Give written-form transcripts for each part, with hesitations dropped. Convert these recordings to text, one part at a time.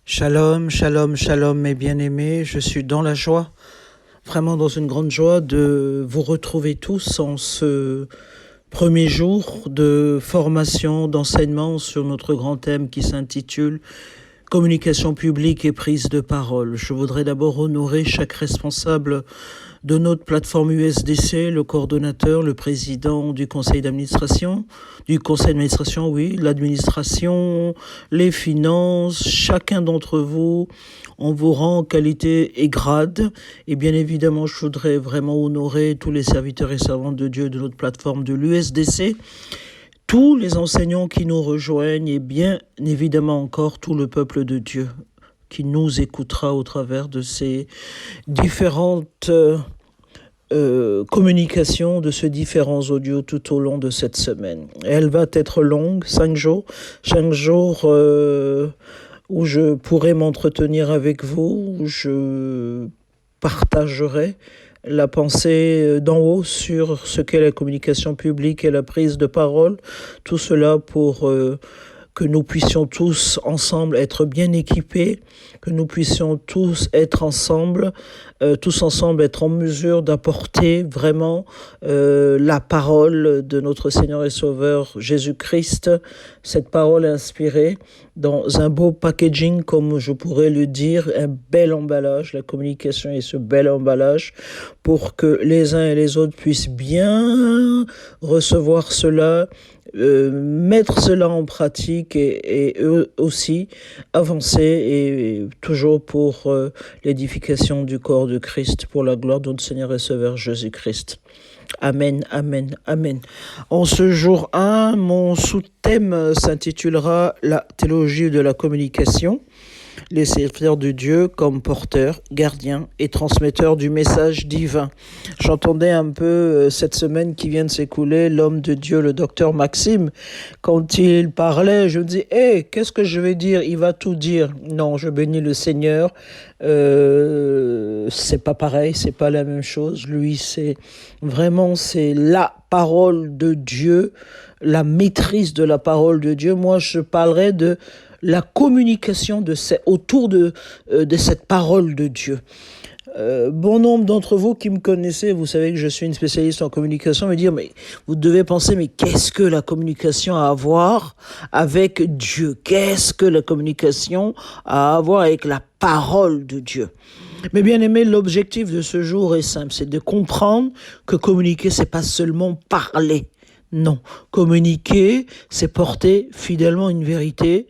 Shalom, shalom, shalom mes bien-aimés, je suis dans la joie, vraiment dans une grande joie de vous retrouver tous en ce premier jour de formation, d'enseignement sur notre grand thème qui s'intitule Communication publique et prise de parole. Je voudrais d'abord honorer chaque responsable de notre plateforme USDC, le coordonnateur, le président du conseil d'administration, oui, l'administration, les finances, chacun d'entre vous, on vous rend qualité et grade. Et bien évidemment, je voudrais vraiment honorer tous les serviteurs et servantes de Dieu de notre plateforme de l'USDC, tous les enseignants qui nous rejoignent et bien évidemment encore tout le peuple de Dieu qui nous écoutera au travers de ces différentes communications, de ces différents audios tout au long de cette semaine. Elle va être longue, 5 jours, 5 jours où je pourrai m'entretenir avec vous, où je partagerai la pensée d'en haut sur ce qu'est la communication publique et la prise de parole. Tout cela pour que nous puissions tous ensemble être bien équipés, que nous puissions tous être ensemble, être en mesure d'apporter vraiment la parole de notre Seigneur et Sauveur Jésus-Christ, cette parole inspirée dans un beau packaging, comme je pourrais le dire, un bel emballage, la communication est ce bel emballage, pour que les uns et les autres puissent bien recevoir cela, mettre cela en pratique et eux aussi avancer et toujours pour l'édification du corps de Christ, pour la gloire de notre Seigneur et Sauveur Jésus-Christ. Amen, amen, amen. En ce jour 1, mon sous-thème s'intitulera la théologie de la communication. Les serviteurs de Dieu comme porteurs, gardiens et transmetteurs du message divin. J'entendais un peu cette semaine qui vient de s'écouler l'homme de Dieu, le docteur Maxime, quand il parlait, je me dis, qu'est-ce que je vais dire? Il va tout dire. Non, je bénis le Seigneur. C'est pas pareil, c'est pas la même chose. Lui, c'est la parole de Dieu, la maîtrise de la parole de Dieu. Moi, je parlerai de la communication autour de cette parole de Dieu. Bon nombre d'entre vous qui me connaissez, vous savez que je suis une spécialiste en communication, me dire, mais vous devez penser, mais qu'est-ce que la communication a à voir avec Dieu? Qu'est-ce que la communication a à voir avec la parole de Dieu? Mais bien aimé, l'objectif de ce jour est simple, c'est de comprendre que communiquer, c'est pas seulement parler. Non, communiquer, c'est porter fidèlement une vérité.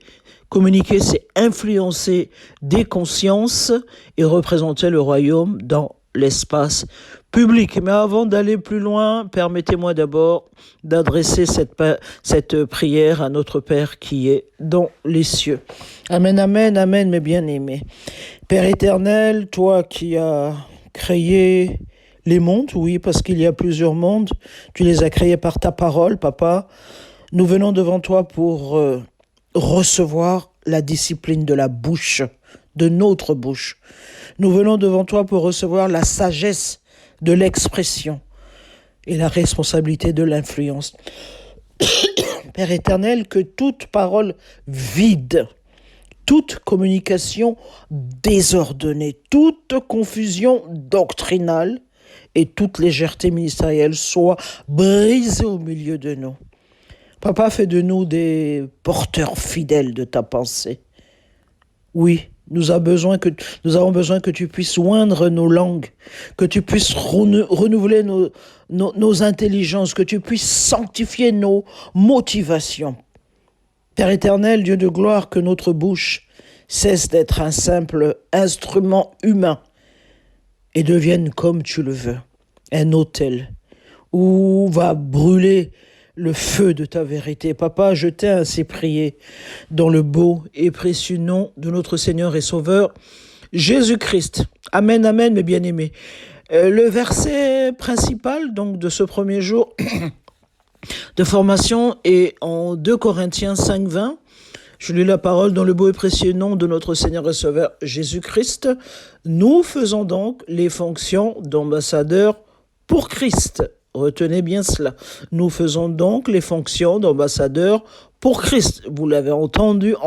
Communiquer, c'est influencer des consciences et représenter le royaume dans l'espace public. Mais avant d'aller plus loin, permettez-moi d'abord d'adresser cette prière à notre Père qui est dans les cieux. Amen, amen, amen, mes bien-aimés. Père éternel, toi qui as créé les mondes, oui, parce qu'il y a plusieurs mondes, tu les as créés par ta parole, Papa. Nous venons devant toi pour recevoir la discipline de la bouche, de notre bouche. Nous venons devant toi pour recevoir la sagesse de l'expression et la responsabilité de l'influence. Père éternel, que toute parole vide, toute communication désordonnée, toute confusion doctrinale et toute légèreté ministérielle soit brisée au milieu de nous. Papa, fais de nous des porteurs fidèles de ta pensée. Oui, nous avons besoin que tu puisses oindre nos langues, que tu puisses renouveler nos intelligences, que tu puisses sanctifier nos motivations. Père éternel, Dieu de gloire, que notre bouche cesse d'être un simple instrument humain et devienne, comme tu le veux, un autel où va brûler le feu de ta vérité. Papa, je t'ai ainsi prié dans le beau et précieux nom de notre Seigneur et Sauveur, Jésus-Christ. Amen, amen, mes bien-aimés. Le verset principal donc de ce premier jour de formation est en 2 Corinthiens 5:20. Je lis la parole dans le beau et précieux nom de notre Seigneur et Sauveur, Jésus-Christ. Nous faisons donc les fonctions d'ambassadeurs pour Christ. Retenez bien cela. Nous faisons donc les fonctions d'ambassadeurs pour Christ. Vous l'avez entendu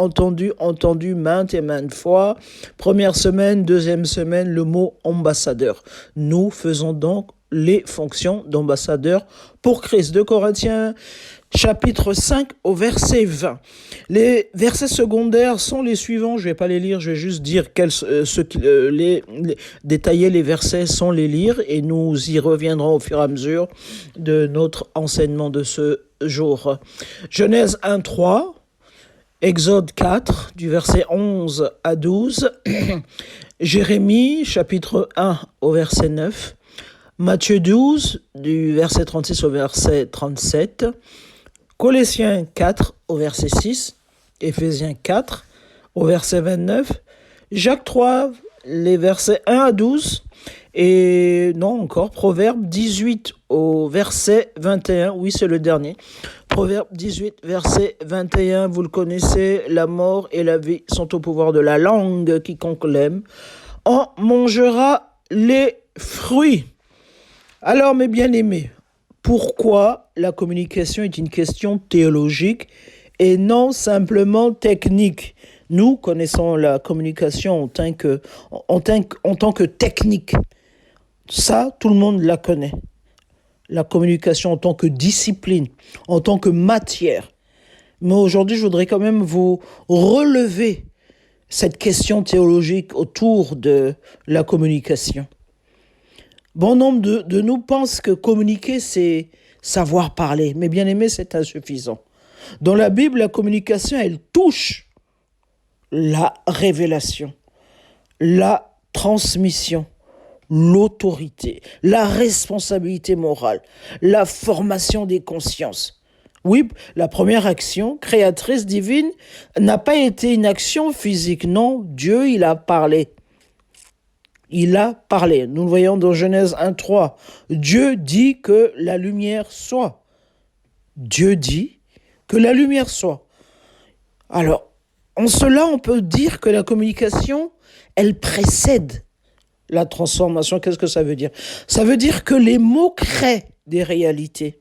maintes et maintes fois. Première semaine, deuxième semaine, le mot ambassadeur. Nous faisons donc les fonctions d'ambassadeur pour Christ. 2 Corinthiens chapitre 5 au verset 20. Les versets secondaires sont les suivants. Je ne vais pas les lire, je vais juste dire détailler les versets sans les lire et nous y reviendrons au fur et à mesure de notre enseignement de ce jour. Genèse 1:3, Exode 4 du verset 11 à 12, Jérémie chapitre 1 au verset 9, Matthieu 12 du verset 36 au verset 37, Colossiens 4 au verset 6, Éphésiens 4 au verset 29, Jacques 3, les versets 1 à 12, et non encore, Proverbe 18 au verset 21, oui c'est le dernier, Proverbe 18 verset 21, vous le connaissez, la mort et la vie sont au pouvoir de la langue, quiconque l'aime en mangera les fruits. Alors mes bien-aimés, pourquoi la communication est une question théologique et non simplement technique? Nous connaissons la communication en tant que technique. Ça, tout le monde la connaît. La communication en tant que discipline, en tant que matière. Mais aujourd'hui, je voudrais quand même vous relever cette question théologique autour de la communication. Bon nombre de nous pensent que communiquer, c'est savoir parler. Mais bien aimé, c'est insuffisant. Dans la Bible, la communication, elle touche la révélation, la transmission, l'autorité, la responsabilité morale, la formation des consciences. Oui, la première action créatrice divine n'a pas été une action physique. Non, Dieu, il a parlé. Il a parlé. Nous le voyons dans Genèse 1:3. Dieu dit que la lumière soit. Dieu dit que la lumière soit. Alors, en cela, on peut dire que la communication, elle précède la transformation. Qu'est-ce que ça veut dire? Ça veut dire que les mots créent des réalités.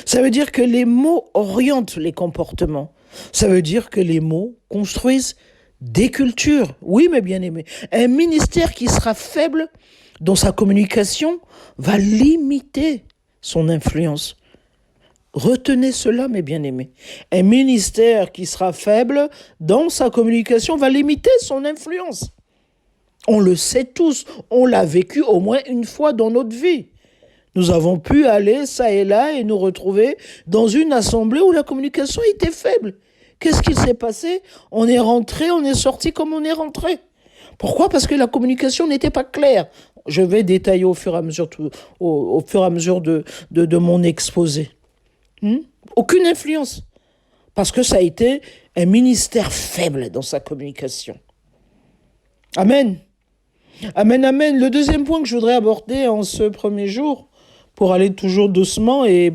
Ça veut dire que les mots orientent les comportements. Ça veut dire que les mots construisent des cultures. Oui, mes bien-aimés. Un ministère qui sera faible dans sa communication va limiter son influence. Retenez cela, mes bien-aimés. Un ministère qui sera faible dans sa communication va limiter son influence. On le sait tous. On l'a vécu au moins une fois dans notre vie. Nous avons pu aller ça et là et nous retrouver dans une assemblée où la communication était faible. Qu'est-ce qu'il s'est passé? On est rentré, on est sorti comme on est rentré. Pourquoi? Parce que la communication n'était pas claire. Je vais détailler au fur et à mesure, de mon exposé. Aucune influence. Parce que ça a été un ministère faible dans sa communication. Amen. Amen, amen. Le deuxième point que je voudrais aborder en ce premier jour, pour aller toujours doucement et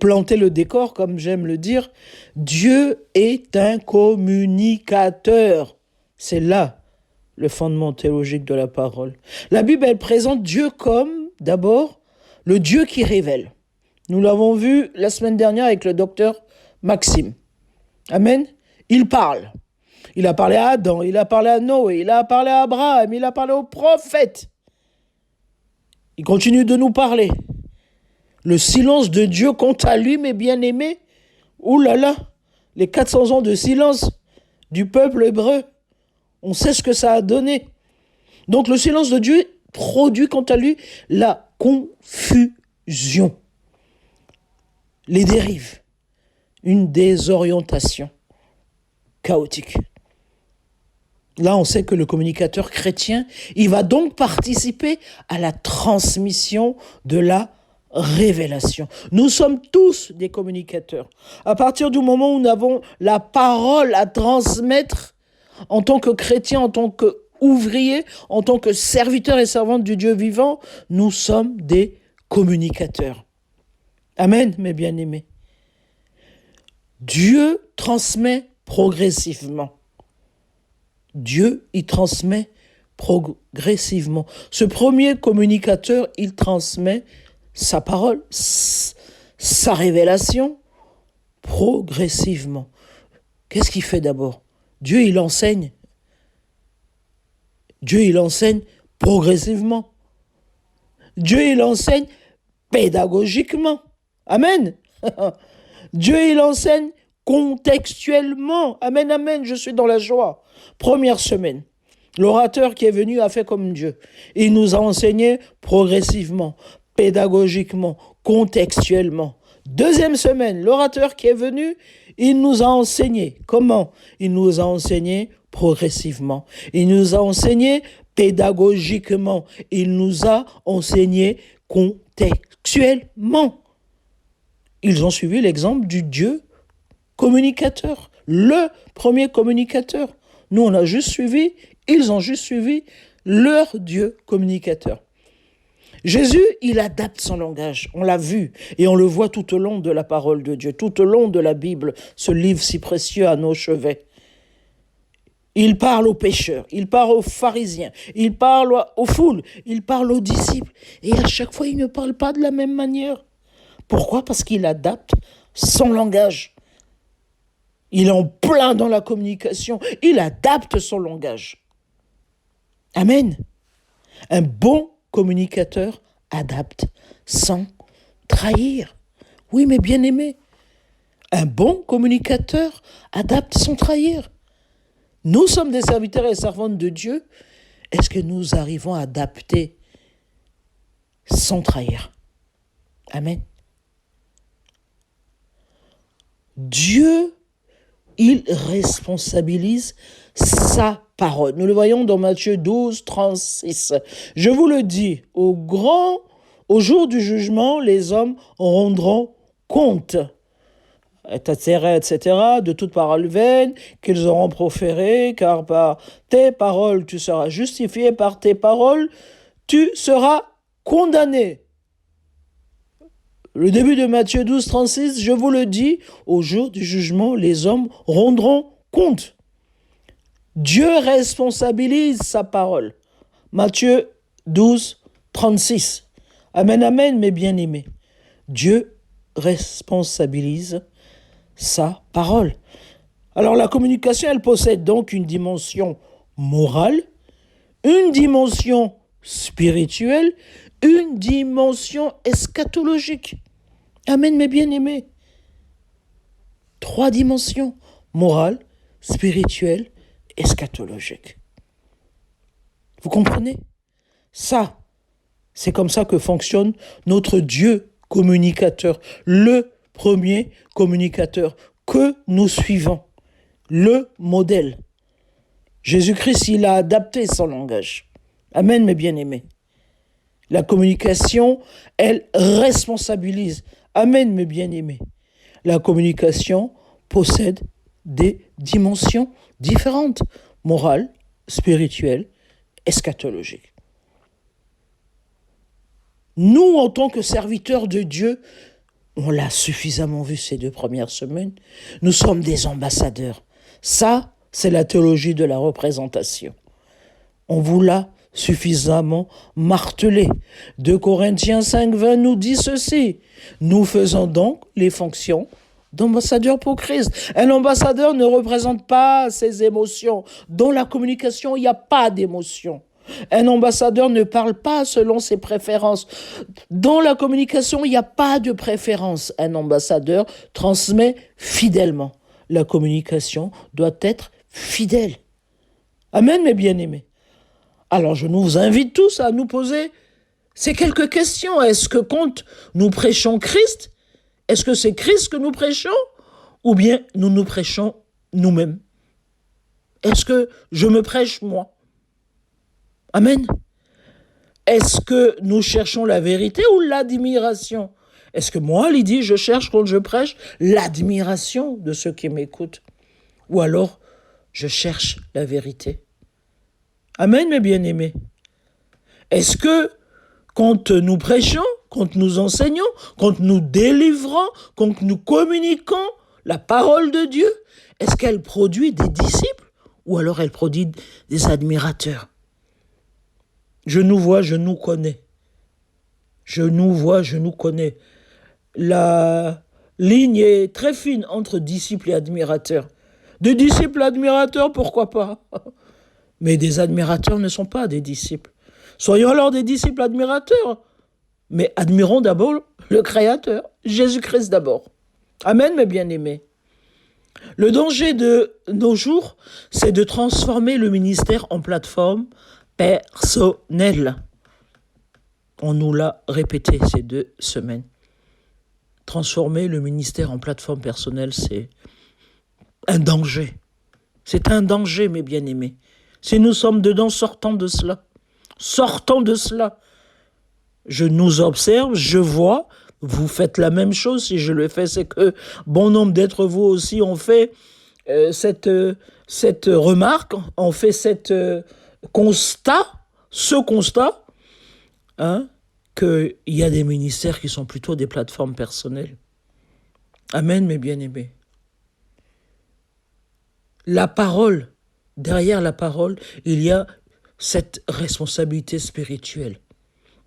planter le décor, comme j'aime le dire, Dieu est un communicateur. C'est là le fondement théologique de la parole. La Bible, elle présente Dieu comme, d'abord, le Dieu qui révèle. Nous l'avons vu la semaine dernière avec le docteur Maxime. Amen. Il parle. Il a parlé à Adam, il a parlé à Noé, il a parlé à Abraham, il a parlé aux prophètes. Il continue de nous parler. Le silence de Dieu quant à lui, mes bien-aimés, oulala, les 400 ans de silence du peuple hébreu, on sait ce que ça a donné. Donc le silence de Dieu produit quant à lui la confusion, les dérives, une désorientation chaotique. Là, on sait que le communicateur chrétien, il va donc participer à la transmission de la révélation. Nous sommes tous des communicateurs. À partir du moment où nous avons la parole à transmettre en tant que chrétien, en tant qu'ouvrier, en tant que serviteur et servante du Dieu vivant, nous sommes des communicateurs. Amen, mes bien-aimés. Dieu transmet progressivement. Dieu, il transmet progressivement. Ce premier communicateur, il transmet sa parole, sa révélation, progressivement. qu'est-ce qu'il fait d'abord? Dieu, il enseigne. Dieu, il enseigne progressivement. Dieu, il enseigne pédagogiquement. Amen. Dieu, il enseigne contextuellement. Amen, amen, je suis dans la joie. Première semaine, l'orateur qui est venu a fait comme Dieu. Il nous a enseigné progressivement, pédagogiquement, contextuellement. Deuxième semaine, l'orateur qui est venu, il nous a enseigné. Comment? Il nous a enseigné progressivement. Il nous a enseigné pédagogiquement. Il nous a enseigné contextuellement. Ils ont suivi l'exemple du Dieu communicateur, le premier communicateur. Nous, on a juste suivi, ils ont juste suivi leur Dieu communicateur. Jésus, il adapte son langage, on l'a vu, et on le voit tout au long de la parole de Dieu, tout au long de la Bible, ce livre si précieux à nos chevets. Il parle aux pécheurs, il parle aux pharisiens, il parle aux foules, il parle aux disciples, et à chaque fois, il ne parle pas de la même manière. Pourquoi? Parce qu'il adapte son langage. Il est en plein dans la communication. Il adapte son langage. Amen. Un bon communicateur adapte sans trahir. Oui, mais bien aimé, un bon communicateur adapte sans trahir. Nous sommes des serviteurs et servantes de Dieu. Est-ce que nous arrivons à adapter sans trahir? Amen. Dieu, il responsabilise sa parole. Nous le voyons dans Matthieu 12, 36. Je vous le dis, au jour du jugement, les hommes rendront compte, etc., de toute parole vaine qu'ils auront proférée, car par tes paroles tu seras justifié, par tes paroles tu seras condamné. Le début de Matthieu 12, 36, je vous le dis, au jour du jugement, les hommes rendront compte. Dieu responsabilise sa parole. Matthieu 12, 36. Amen, amen, mes bien-aimés. Dieu responsabilise sa parole. Alors la communication, elle possède donc une dimension morale, une dimension spirituelle, une dimension eschatologique. Amen, mes bien-aimés. 3 dimensions, morale, spirituelle, eschatologique. Vous comprenez? Ça, c'est comme ça que fonctionne notre Dieu communicateur, le premier communicateur que nous suivons, le modèle. Jésus-Christ, il a adapté son langage. Amen, mes bien-aimés. La communication, elle responsabilise. Amen, mes bien-aimés. La communication possède des dimensions différentes, morales, spirituelles, eschatologiques. Nous, en tant que serviteurs de Dieu, on l'a suffisamment vu ces 2 premières semaines, nous sommes des ambassadeurs. Ça, c'est la théologie de la représentation. On vous l'a suffisamment martelé. 2 Corinthiens 5, 20 nous dit ceci. Nous faisons donc les fonctions d'ambassadeur pour Christ. Un ambassadeur ne représente pas ses émotions. Dans la communication, il n'y a pas d'émotion. Un ambassadeur ne parle pas selon ses préférences. Dans la communication, il n'y a pas de préférence. Un ambassadeur transmet fidèlement. La communication doit être fidèle. Amen, mes bien-aimés. Alors, je nous invite tous à nous poser ces quelques questions. Est-ce que quand nous prêchons Christ, est-ce que c'est Christ que nous prêchons ou bien nous prêchons nous-mêmes? Est-ce que je me prêche moi? Amen. Est-ce que nous cherchons la vérité ou l'admiration? Est-ce que moi, Lydie, je cherche quand je prêche l'admiration de ceux qui m'écoutent? Ou alors, je cherche la vérité? Amen, mes bien-aimés. Est-ce que quand nous prêchons, quand nous enseignons, quand nous délivrons, quand nous communiquons la parole de Dieu, est-ce qu'elle produit des disciples ou alors elle produit des admirateurs? Je nous vois, je nous connais. Je nous vois, je nous connais. La ligne est très fine entre disciples et admirateurs. Des disciples admirateurs, pourquoi pas? Mais des admirateurs ne sont pas des disciples. Soyons alors des disciples admirateurs. Mais admirons d'abord le Créateur, Jésus-Christ d'abord. Amen, mes bien-aimés. Le danger de nos jours, c'est de transformer le ministère en plateforme personnelle. On nous l'a répété ces 2 semaines. Transformer le ministère en plateforme personnelle, c'est un danger. C'est un danger, mes bien-aimés. Si nous sommes dedans, sortons de cela. Sortons de cela. Je nous observe, je vois, vous faites la même chose. Si je le fais, c'est que bon nombre d'entre vous aussi ont fait cette remarque, ont fait ce constat, qu'il y a des ministères qui sont plutôt des plateformes personnelles. Amen, mes bien-aimés. La parole, derrière la parole, il y a cette responsabilité spirituelle.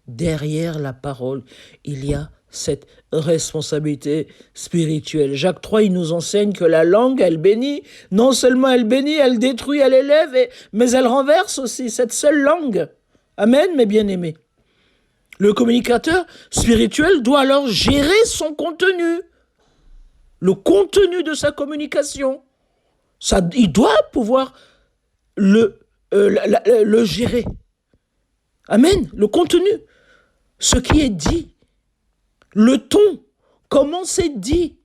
Derrière la parole, il y a cette responsabilité spirituelle. Jacques III, il nous enseigne que la langue, elle bénit. Non seulement elle bénit, elle détruit, elle élève, mais elle renverse aussi cette seule langue. Amen, mes bien-aimés. Le communicateur spirituel doit alors gérer son contenu, le contenu de sa communication. Il doit pouvoir le gérer. Amen, le contenu. Ce qui est dit, le ton, comment c'est dit,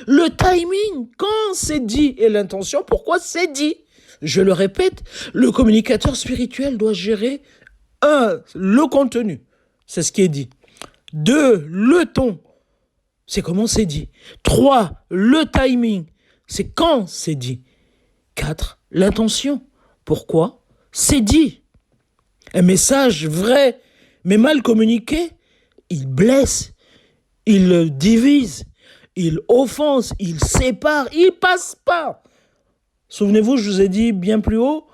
le timing, quand c'est dit, et l'intention, pourquoi c'est dit. Je le répète, le communicateur spirituel doit gérer 1, le contenu, c'est ce qui est dit. 2, le ton, c'est comment c'est dit. 3, le timing, c'est quand c'est dit. 4, l'intention, pourquoi c'est dit. Un message vrai, mais mal communiqué, il blesse, il divise, il offense, il sépare, il passe pas. Souvenez-vous, je vous ai dit bien plus haut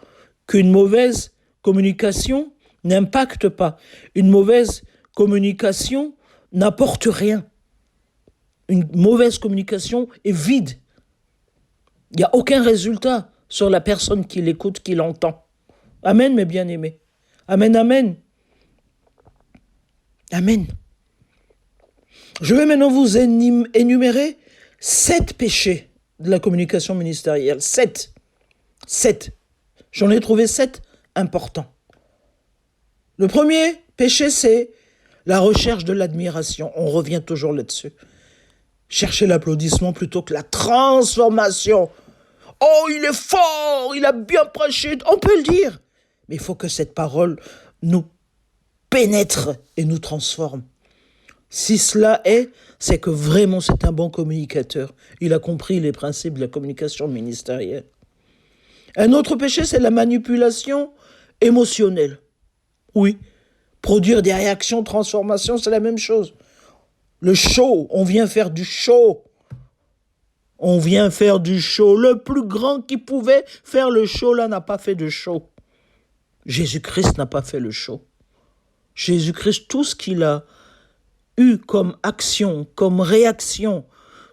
qu'une mauvaise communication n'impacte pas. Une mauvaise communication n'apporte rien. Une mauvaise communication est vide. Il n'y a aucun résultat sur la personne qui l'écoute, qui l'entend. Amen, mes bien-aimés. Amen, amen. Amen. Je vais maintenant vous énumérer 7 péchés de la communication ministérielle. 7. J'en ai trouvé 7 importants. Le premier péché, c'est la recherche de l'admiration. On revient toujours là-dessus. Chercher l'applaudissement plutôt que la transformation. Oh, il est fort, il a bien prêché. On peut le dire. Mais il faut que cette parole nous pénètre et nous transforme. Si cela est, c'est que vraiment c'est un bon communicateur. Il a compris les principes de la communication ministérielle. Un autre péché, c'est la manipulation émotionnelle. Oui, produire des réactions, transformations, c'est la même chose. Le show, on vient faire du show. On vient faire du show. Le plus grand qui pouvait faire le show, là, n'a pas fait de show. Jésus-Christ n'a pas fait le show. Jésus-Christ, tout ce qu'il a eu comme action, comme réaction,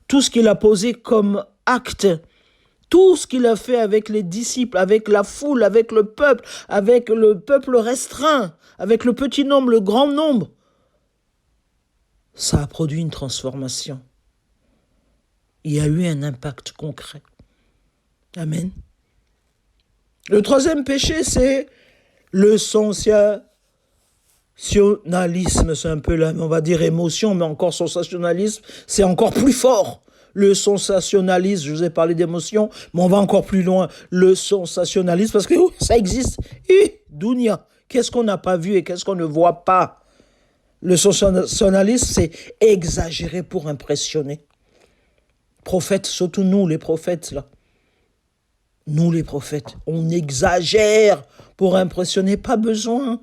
tout ce qu'il a posé comme acte, tout ce qu'il a fait avec les disciples, avec la foule, avec le peuple restreint, avec le petit nombre, le grand nombre, ça a produit une transformation. Il y a eu un impact concret. Amen. Le troisième péché, c'est le sensationnalisme. C'est un peu là, on va dire émotion, mais encore sensationnalisme, c'est encore plus fort. Le sensationnalisme, je vous ai parlé d'émotion, mais on va encore plus loin. Le sensationnalisme, parce que ça existe. Dounia, qu'est-ce qu'on n'a pas vu et qu'est-ce qu'on ne voit pas? Le sensationnalisme, c'est exagérer pour impressionner. Prophètes, surtout nous, les prophètes, là. Nous, les prophètes, on exagère pour impressionner. Pas besoin.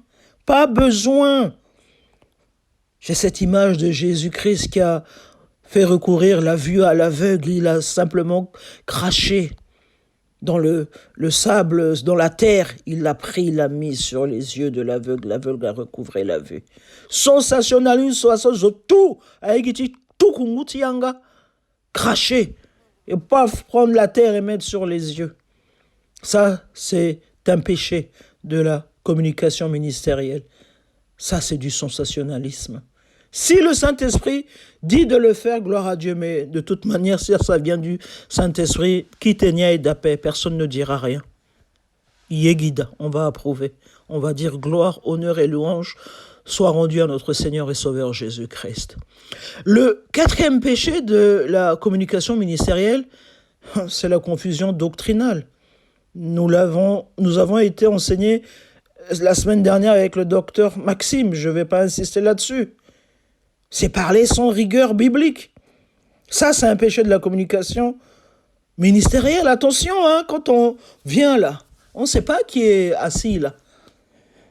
J'ai cette image de Jésus-Christ qui a fait recourir la vue à l'aveugle. Il a simplement craché dans le sable, dans la terre. Il l'a pris, il l'a mis sur les yeux de l'aveugle. L'aveugle a recouvré la vue. Sensationnalisme, tout, tout kungutianga, craché. et paf, prendre la terre et mettre sur les yeux. Ça, c'est un péché de la communication ministérielle. Ça, c'est du sensationnalisme. Si le Saint-Esprit dit de le faire, gloire à Dieu, mais de toute manière, si ça vient du Saint-Esprit, Kitenia et d'Apé, personne ne dira rien. Yegida, on va approuver. On va dire gloire, honneur et louange soient rendus à notre Seigneur et Sauveur Jésus-Christ. Le quatrième péché de la communication ministérielle, c'est la confusion doctrinale. Nous avons été enseignés la semaine dernière avec le docteur Maxime, je ne vais pas insister là-dessus. C'est parler sans rigueur biblique. Ça, c'est un péché de la communication ministérielle. Attention, quand on vient là, on ne sait pas qui est assis là.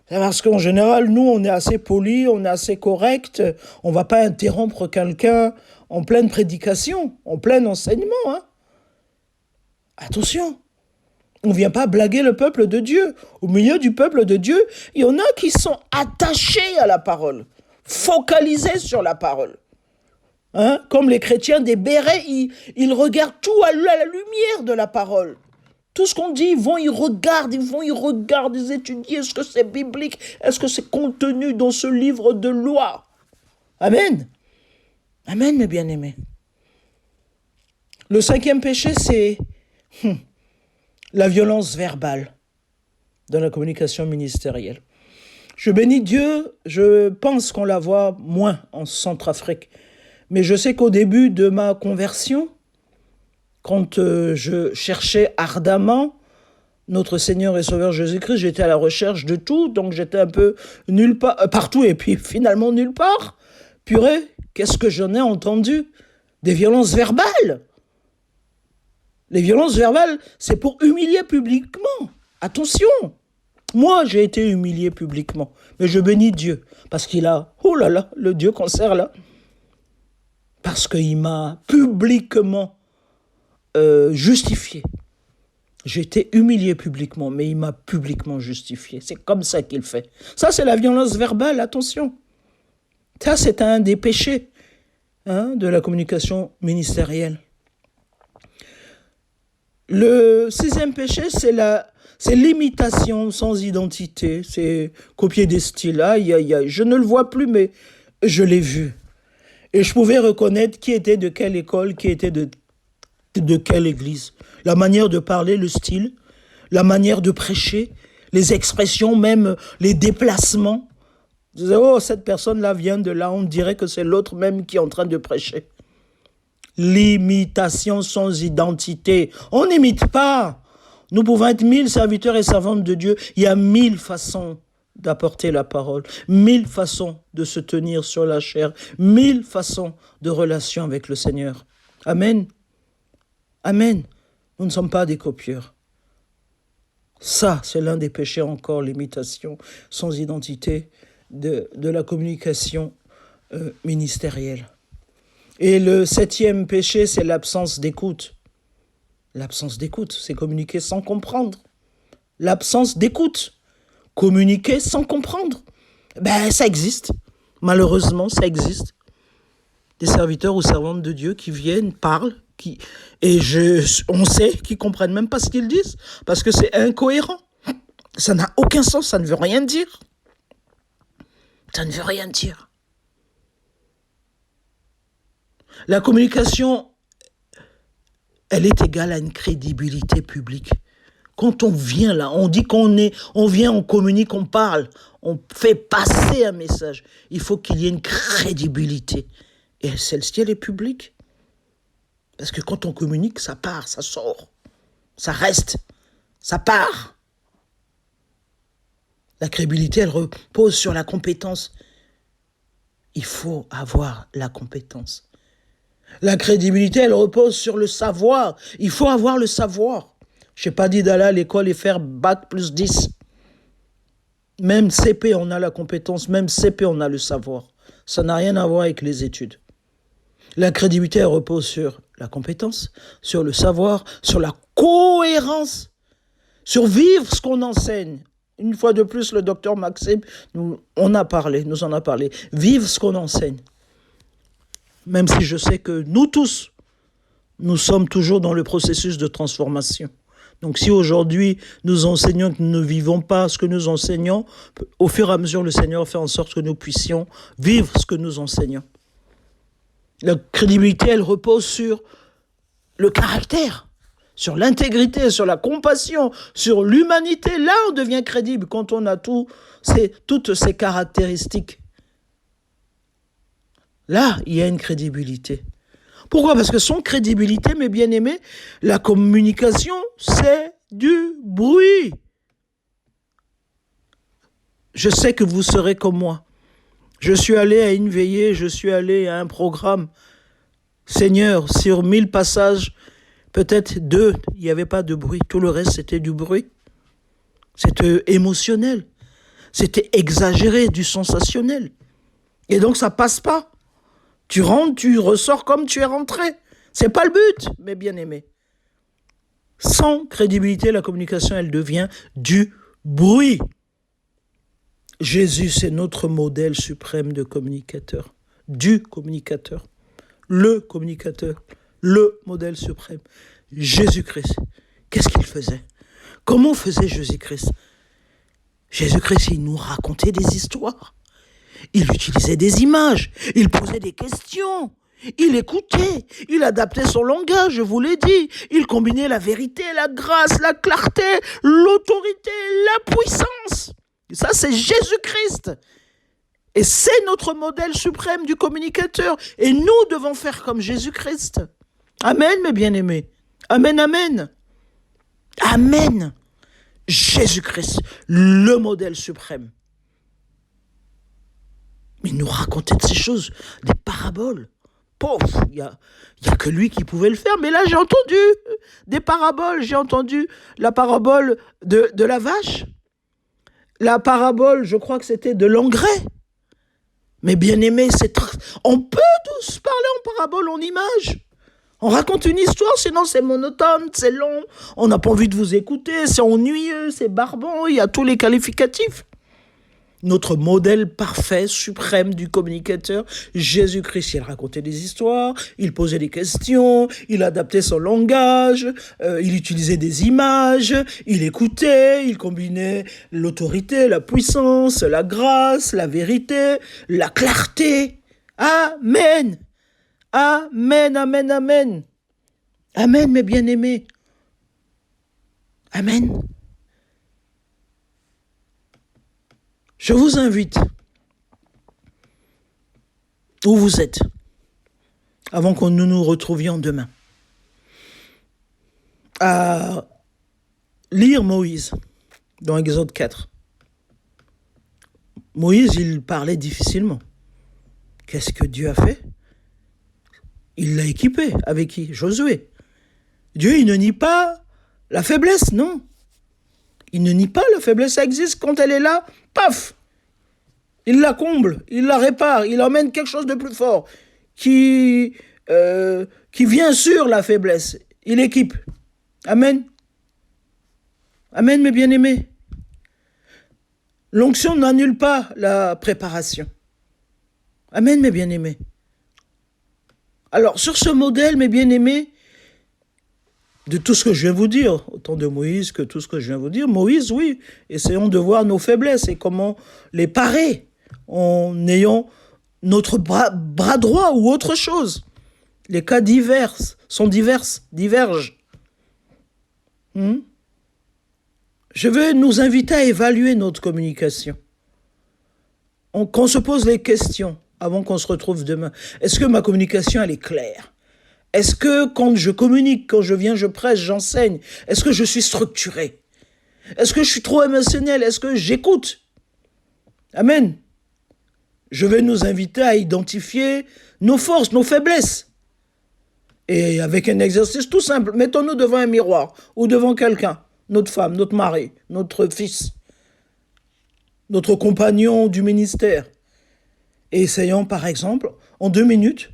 C'est parce qu'en général, nous, on est assez polis, on est assez correct. On ne va pas interrompre quelqu'un en pleine prédication, en plein enseignement. Attention. On ne vient pas blaguer le peuple de Dieu. Au milieu du peuple de Dieu, il y en a qui sont attachés à la parole, focalisés sur la parole. Comme les chrétiens des bérets, ils regardent tout à la lumière de la parole. Tout ce qu'on dit, ils regardent, ils étudient, est-ce que c'est biblique, est-ce que c'est contenu dans ce livre de loi. Amen. Amen, mes bien-aimés. Le cinquième péché, c'est la violence verbale dans la communication ministérielle. Je bénis Dieu, je pense qu'on la voit moins en Centrafrique. Mais je sais qu'au début de ma conversion, quand je cherchais ardemment notre Seigneur et Sauveur Jésus-Christ, j'étais à la recherche de tout, donc j'étais un peu nulle part, partout et puis finalement nulle part. Purée, qu'est-ce que j'en ai entendu? Des violences verbales. Les violences verbales, c'est pour humilier publiquement. Attention, moi j'ai été humilié publiquement, mais je bénis Dieu, parce qu'il a, le Dieu qu'on sert là, parce qu'il m'a publiquement justifié. J'ai été humilié publiquement, mais il m'a publiquement justifié. C'est comme ça qu'il fait. Ça, c'est la violence verbale, attention. Ça, c'est un des péchés de la communication ministérielle. Le sixième péché, c'est l'imitation sans identité. C'est copier des styles. Je ne le vois plus, mais je l'ai vu. Et je pouvais reconnaître qui était de quelle école, qui était de quelle église. La manière de parler, le style, la manière de prêcher, les expressions, même les déplacements. Je disais, cette personne-là vient de là, on dirait que c'est l'autre même qui est en train de prêcher. L'imitation sans identité. On n'imite pas. Nous pouvons être 1000 serviteurs et servantes de Dieu. Il y a 1000 façons d'apporter la parole, 1000 façons de se tenir sur la chair, 1000 façons de relation avec le Seigneur. Amen. Amen. Nous ne sommes pas des copieurs. Ça, c'est l'un des péchés encore, l'imitation sans identité de la communication ministérielle. Et le septième péché, c'est l'absence d'écoute. L'absence d'écoute, c'est communiquer sans comprendre. L'absence d'écoute, communiquer sans comprendre. Ça existe. Malheureusement, ça existe. Des serviteurs ou servantes de Dieu qui viennent, parlent, on sait qu'ils ne comprennent même pas ce qu'ils disent, parce que c'est incohérent. Ça n'a aucun sens, ça ne veut rien dire. Ça ne veut rien dire. La communication, elle est égale à une crédibilité publique. Quand on vient là, on dit on vient, on communique, on parle, on fait passer un message. Il faut qu'il y ait une crédibilité. Et celle-ci, elle est publique. Parce que quand on communique, ça part, ça sort, ça reste, ça part. La crédibilité, elle repose sur la compétence. Il faut avoir la compétence. La crédibilité, elle repose sur le savoir. Il faut avoir le savoir. Je n'ai pas dit d'aller à l'école et faire bac plus 10. Même CP, on a la compétence. Même CP, on a le savoir. Ça n'a rien à voir avec les études. La crédibilité, elle repose sur la compétence, sur le savoir, sur la cohérence, sur vivre ce qu'on enseigne. Une fois de plus, le docteur Maxime nous en a parlé. Vivre ce qu'on enseigne. Même si je sais que nous tous, Nous sommes toujours dans le processus de transformation. Donc si aujourd'hui nous enseignons que nous ne vivons pas ce que nous enseignons, au fur et à mesure le Seigneur fait en sorte que nous puissions vivre ce que nous enseignons. La crédibilité, elle repose sur le caractère, sur l'intégrité, sur la compassion, sur l'humanité. Là, on devient crédible quand on a toutes ces caractéristiques. Là, il y a une crédibilité. Pourquoi ? Parce que sans crédibilité, mes bien-aimés, la communication, c'est du bruit. Je sais que vous serez comme moi. Je suis allé à une veillée, je suis allé à un programme. Seigneur, sur 1000 passages, peut-être 2, il n'y avait pas de bruit. Tout le reste, c'était du bruit. C'était émotionnel. C'était exagéré, du sensationnel. Et donc, ça passe pas. Tu rentres, tu ressors comme tu es rentré. C'est pas le but, mes bien-aimés. Sans crédibilité, la communication, elle devient du bruit. Jésus, c'est notre modèle suprême de communicateur. Du communicateur. Le communicateur. Le modèle suprême. Jésus-Christ. Qu'est-ce qu'il faisait ? Comment faisait Jésus-Christ ? Jésus-Christ, il nous racontait des histoires. Il utilisait des images, il posait des questions, il écoutait, il adaptait son langage, je vous l'ai dit. Il combinait la vérité, la grâce, la clarté, l'autorité, la puissance. Et ça, c'est Jésus-Christ. Et c'est notre modèle suprême du communicateur. Et nous devons faire comme Jésus-Christ. Amen, mes bien-aimés. Amen, amen. Amen. Jésus-Christ, le modèle suprême. Mais il nous racontait de ces choses, des paraboles. Pauvre, il y a que lui qui pouvait le faire. Mais là, j'ai entendu des paraboles. J'ai entendu la parabole de la vache. La parabole, je crois que c'était de l'engrais. Mais bien aimé, on peut tous parler en parabole, en image. On raconte une histoire, sinon c'est monotone, c'est long. On n'a pas envie de vous écouter, c'est ennuyeux, c'est barbant, il y a tous les qualificatifs. Notre modèle parfait, suprême du communicateur, Jésus-Christ, il racontait des histoires, il posait des questions, il adaptait son langage, il utilisait des images, il écoutait, il combinait l'autorité, la puissance, la grâce, la vérité, la clarté. Amen. Amen, amen, amen. Amen, mes bien-aimés. Amen. Je vous invite, où vous êtes, avant que nous nous retrouvions demain, à lire Moïse dans Exode 4. Moïse, il parlait difficilement. Qu'est-ce que Dieu a fait ? Il l'a équipé. Avec qui ? Josué. Dieu, il ne nie pas la faiblesse, non. Il ne nie pas la faiblesse, ça existe. Quand elle est là, paf, il la comble, il la répare, il emmène quelque chose de plus fort qui vient sur la faiblesse. Il équipe. Amen. Amen, mes bien-aimés. L'onction n'annule pas la préparation. Amen, mes bien-aimés. Alors, sur ce modèle, mes bien-aimés, de tout ce que je viens vous dire, autant de Moïse que tout ce que je viens vous dire, Moïse, oui, essayons de voir nos faiblesses et comment les parer en ayant notre bras droit ou autre chose. Les cas divergent. Je veux nous inviter à évaluer notre communication. Qu'on se pose les questions avant qu'on se retrouve demain. Est-ce que ma communication, elle est claire ? Est-ce que quand je communique, quand je viens, je prêche, j'enseigne, est-ce que je suis structuré ? Est-ce que je suis trop émotionnel ? Est-ce que j'écoute ? Amen. Je vais nous inviter à identifier nos forces, nos faiblesses. Et avec un exercice tout simple, mettons-nous devant un miroir ou devant quelqu'un, notre femme, notre mari, notre fils, notre compagnon du ministère. Et essayons par exemple, en 2 minutes,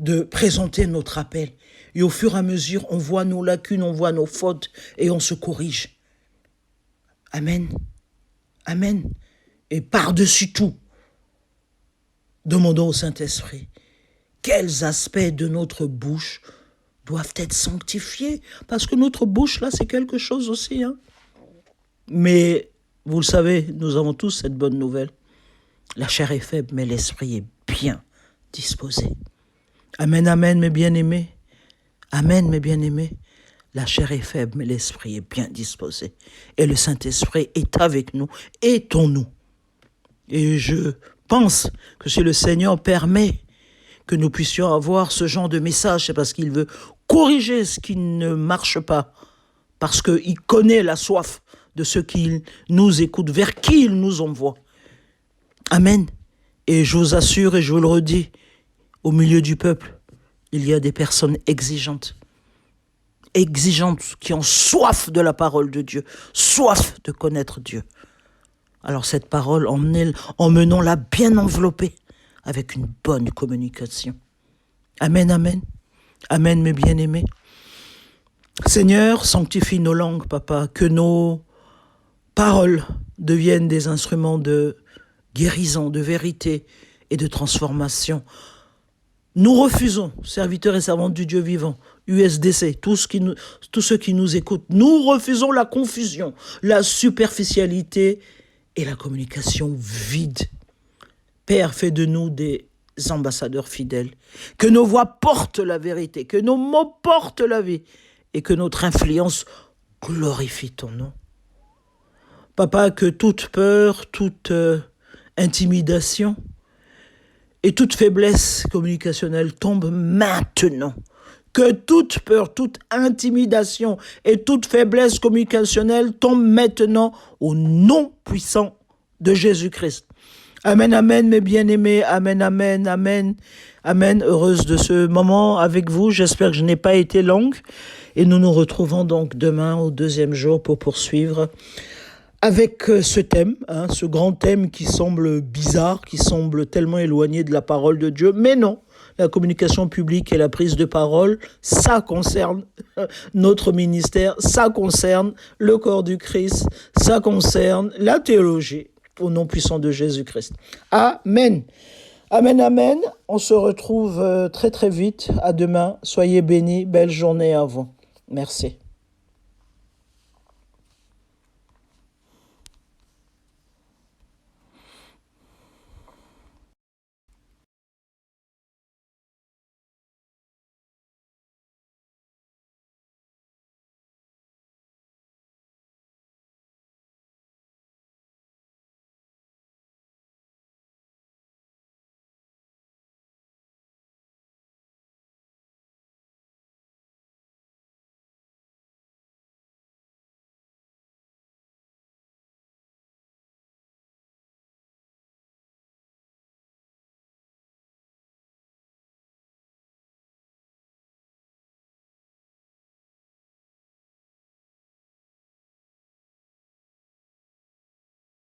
de présenter notre appel. Et au fur et à mesure, on voit nos lacunes, on voit nos fautes et on se corrige. Amen. Amen. Et par-dessus tout, demandons au Saint-Esprit quels aspects de notre bouche doivent être sanctifiés. Parce que notre bouche, là, c'est quelque chose aussi. Hein. Mais, vous le savez, nous avons tous cette bonne nouvelle. La chair est faible, mais l'esprit est bien disposé. Amen, amen, mes bien-aimés. Amen, mes bien-aimés. La chair est faible, mais l'esprit est bien disposé. Et le Saint-Esprit est avec nous, est en nous. Et je pense que si le Seigneur permet que nous puissions avoir ce genre de message, c'est parce qu'il veut corriger ce qui ne marche pas, parce qu'il connaît la soif de ceux qui nous écoutent, vers qui il nous envoie. Amen. Et je vous assure et je vous le redis, au milieu du peuple, il y a des personnes exigeantes, qui ont soif de la parole de Dieu, soif de connaître Dieu. Alors cette parole, emmenons-la bien enveloppée avec une bonne communication. Amen, amen. Amen, mes bien-aimés. Seigneur, sanctifie nos langues, Papa, que nos paroles deviennent des instruments de guérison, de vérité et de transformation. Nous refusons, serviteurs et servantes du Dieu vivant, USDC, tous ceux qui nous écoutent, nous refusons la confusion, la superficialité et la communication vide. Père, fais de nous des ambassadeurs fidèles, que nos voix portent la vérité, que nos mots portent la vie et que notre influence glorifie ton nom. Papa, que toute peur, toute intimidation et toute faiblesse communicationnelle tombe maintenant. Que toute peur, toute intimidation et toute faiblesse communicationnelle tombe maintenant au nom puissant de Jésus-Christ. Amen, amen, mes bien-aimés. Amen, amen, amen. Amen. Heureuse de ce moment avec vous. J'espère que je n'ai pas été longue. Et nous nous retrouvons donc demain au deuxième jour pour poursuivre avec ce thème, ce grand thème qui semble bizarre, qui semble tellement éloigné de la parole de Dieu. Mais non, la communication publique et la prise de parole, ça concerne notre ministère, ça concerne le corps du Christ, ça concerne la théologie au nom puissant de Jésus-Christ. Amen. Amen, amen. On se retrouve très très vite. À demain. Soyez bénis. Belle journée à vous. Merci.